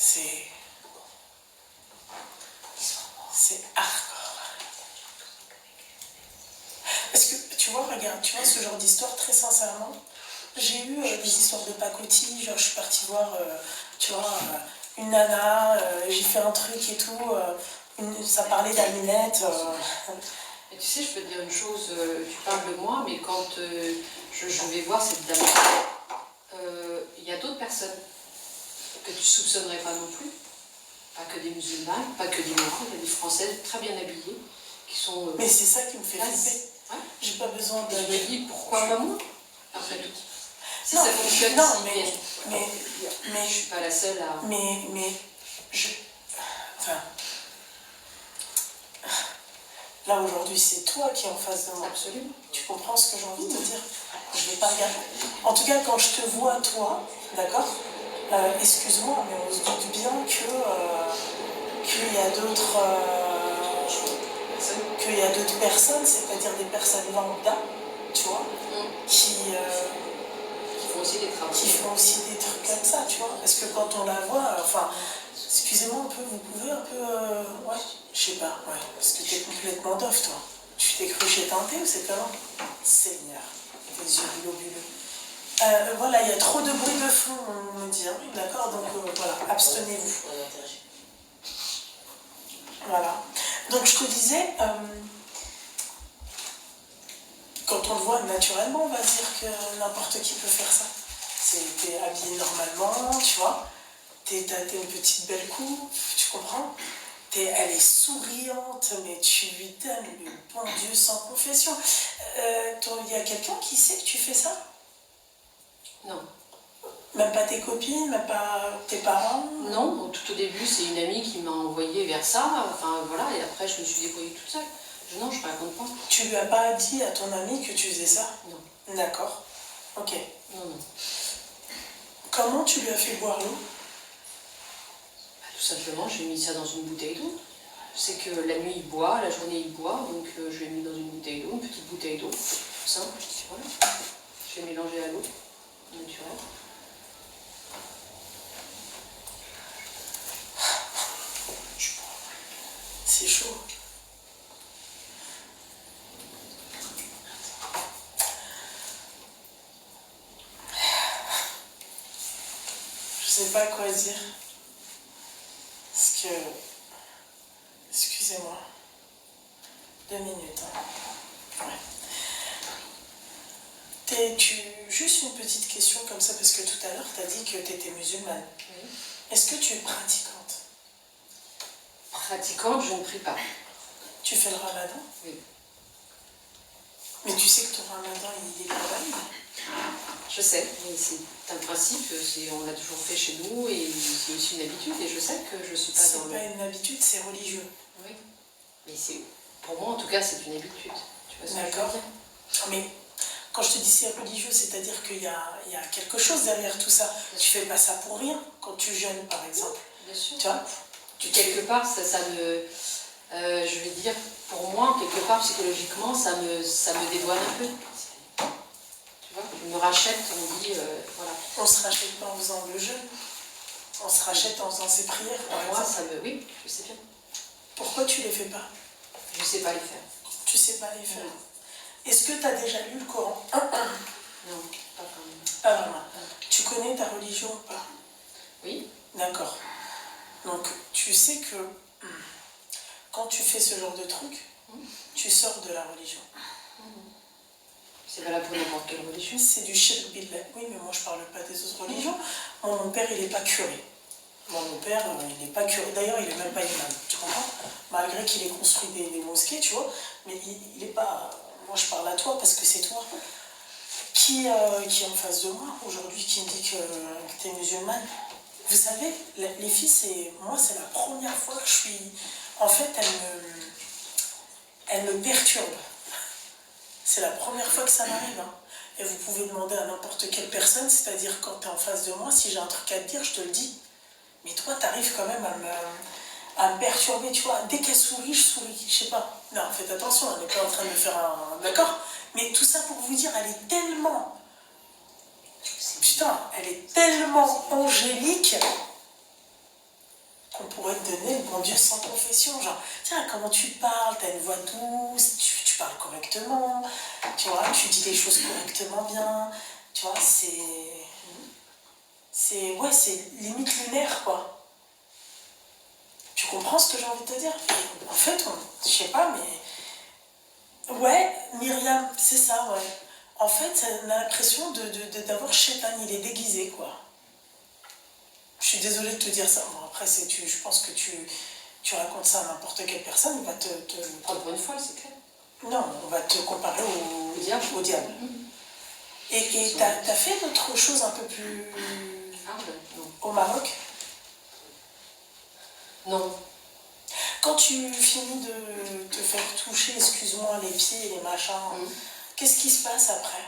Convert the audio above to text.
C'est hardcore. Parce que, tu vois, regarde, tu vois ce genre d'histoire, très sincèrement, j'ai eu des histoires de pacotille, genre je suis partie voir, tu vois, une nana, j'ai fait un truc et tout, ça parlait d'amulettes. Et tu sais, je peux te dire une chose, tu parles de moi, mais quand je vais voir cette dame, il y a d'autres personnes que tu soupçonnerais pas non plus, pas que des musulmanes, pas que des noirs, il y a des Françaises très bien habillées qui sont... Mais c'est ça qui me fait flipper. Ouais. J'ai pas besoin de... Je me dis, pourquoi pas moi, après tout? Si non, ça fonctionne, non, si, mais je suis pas la seule à... Enfin... Là, aujourd'hui, c'est toi qui es en face de moi. Absolument. Tu comprends ce que j'ai envie de te dire? Je vais pas regarder. En tout cas, quand je te vois, toi, d'accord, excuse-moi, mais on se doute bien qu'il y a d'autres personnes, c'est-à-dire des personnes lambda, tu vois, qui font aussi des travaux. Qui font aussi des trucs comme ça, tu vois. Parce que quand on la voit, enfin, excusez-moi un peu, vous pouvez un peu... ouais, je sais pas, ouais, parce que t'es complètement dof, toi. Tu t'es cru chez Tinté ou c'est comment? Seigneur, tes yeux globuleux. Voilà, il y a trop de bruit de fond, on me dit, hein, d'accord? Donc voilà, abstenez-vous. Voilà. Donc je te disais, quand on le voit naturellement, on va dire que n'importe qui peut faire ça. T'es habillée normalement, tu vois. T'as une petite belle coupe, tu comprends? Elle est souriante, mais tu lui donnes le bon Dieu sans confession. Il y a quelqu'un qui sait que tu fais ça? Non. Même pas tes copines, même pas tes parents? Non, tout au début, c'est une amie qui m'a envoyée vers ça, enfin voilà, et après je me suis débrouillée toute seule. Non, je ne raconte pas. Tu lui as pas dit à ton amie que tu faisais ça? Non. D'accord. Ok. Non. Comment tu lui as fait boire l'eau? Tout simplement, j'ai mis ça dans une bouteille d'eau. C'est que la nuit il boit, la journée il boit, donc je l'ai mis dans une bouteille d'eau, une petite bouteille d'eau, tout simple, voilà. Je l'ai mélangé à l'eau, naturelle. C'est chaud. Je sais pas quoi dire. Parce que... Excusez-moi. 2 minutes. Hein. Ouais. Juste une petite question comme ça, parce que tout à l'heure, tu as dit que tu étais musulmane. Oui. Est-ce que tu es pratiquante? Pratiquante, je ne prie pas. Tu fais le ramadan? Oui. Mais tu sais que ton ramadan, il est pas valide? Je sais, mais c'est un principe, on l'a toujours fait chez nous, et c'est aussi une habitude, et je sais que je ne suis pas dans le... C'est pas une habitude, c'est religieux. Oui, mais pour moi en tout cas, c'est une habitude. Tu vois ce que je veux dire? Mais quand je te dis c'est religieux, c'est-à-dire qu'il y a quelque chose derrière tout ça. Tu fais pas ça pour rien, quand tu jeûnes par exemple. Bien sûr. Tu vois? Quelque part, ça me... je vais dire, pour moi, quelque part, psychologiquement, ça me dédouane un peu. Tu vois, je me rachète, on dit, voilà. On se rachète pas en faisant le jeûne. On se rachète en faisant ses prières. Pour moi, oui, je sais bien. Pourquoi tu les fais pas? Je sais pas les faire. Tu sais pas les faire. Non. Est-ce que tu as déjà lu le Coran? Non, pas quand même. Pas vraiment. Tu connais ta religion ou pas? Oui. D'accord. Donc, tu sais que quand tu fais ce genre de truc, tu sors de la religion. C'est valable pour n'importe quelle religion. C'est du shirk billah. Oui, mais moi je parle pas des autres religions. Mon père, il n'est pas curé. Mon père, il n'est pas curé. D'ailleurs, il n'est même pas imam. Tu comprends? Malgré qu'il ait construit des mosquées, tu vois. Mais il n'est pas... Moi, je parle à toi parce que c'est toi qui est en face de moi aujourd'hui, qui me dit que tu es musulmane. Vous savez, les filles, moi, c'est la première fois que je suis... En fait, elles me perturbent. C'est la première fois que ça m'arrive. Hein. Et vous pouvez demander à n'importe quelle personne, c'est-à-dire quand tu es en face de moi, si j'ai un truc à te dire, je te le dis. Mais toi, tu arrives quand même à me perturber, tu vois. Dès qu'elle sourit, je souris. Je sais pas. Non, faites attention, on n'est pas en train de me faire un... D'accord? Mais tout ça pour vous dire, elle est tellement... Putain, elle est tellement angélique mon Dieu, sans confession, genre, tiens, comment tu parles, t'as une voix douce, tu parles correctement, tu vois, tu dis les choses correctement bien, tu vois, ouais, c'est limite lunaire, quoi. Tu comprends ce que j'ai envie de te dire? En fait, je sais pas, mais... Ouais, Myriam, c'est ça, ouais. En fait, on a l'impression d'avoir Chétan, il est déguisé, quoi. Je suis désolée de te dire ça. Bon, après, je pense que tu racontes ça à n'importe quelle personne, il va Prendre pour une folle, c'est clair. Non, on va te comparer au diable. Au diable. Et t'as fait d'autres choses un peu plus... Non. Au Maroc? Non. Quand tu finis de te faire toucher, excuse-moi, les pieds et les machins, qu'est-ce qui se passe après?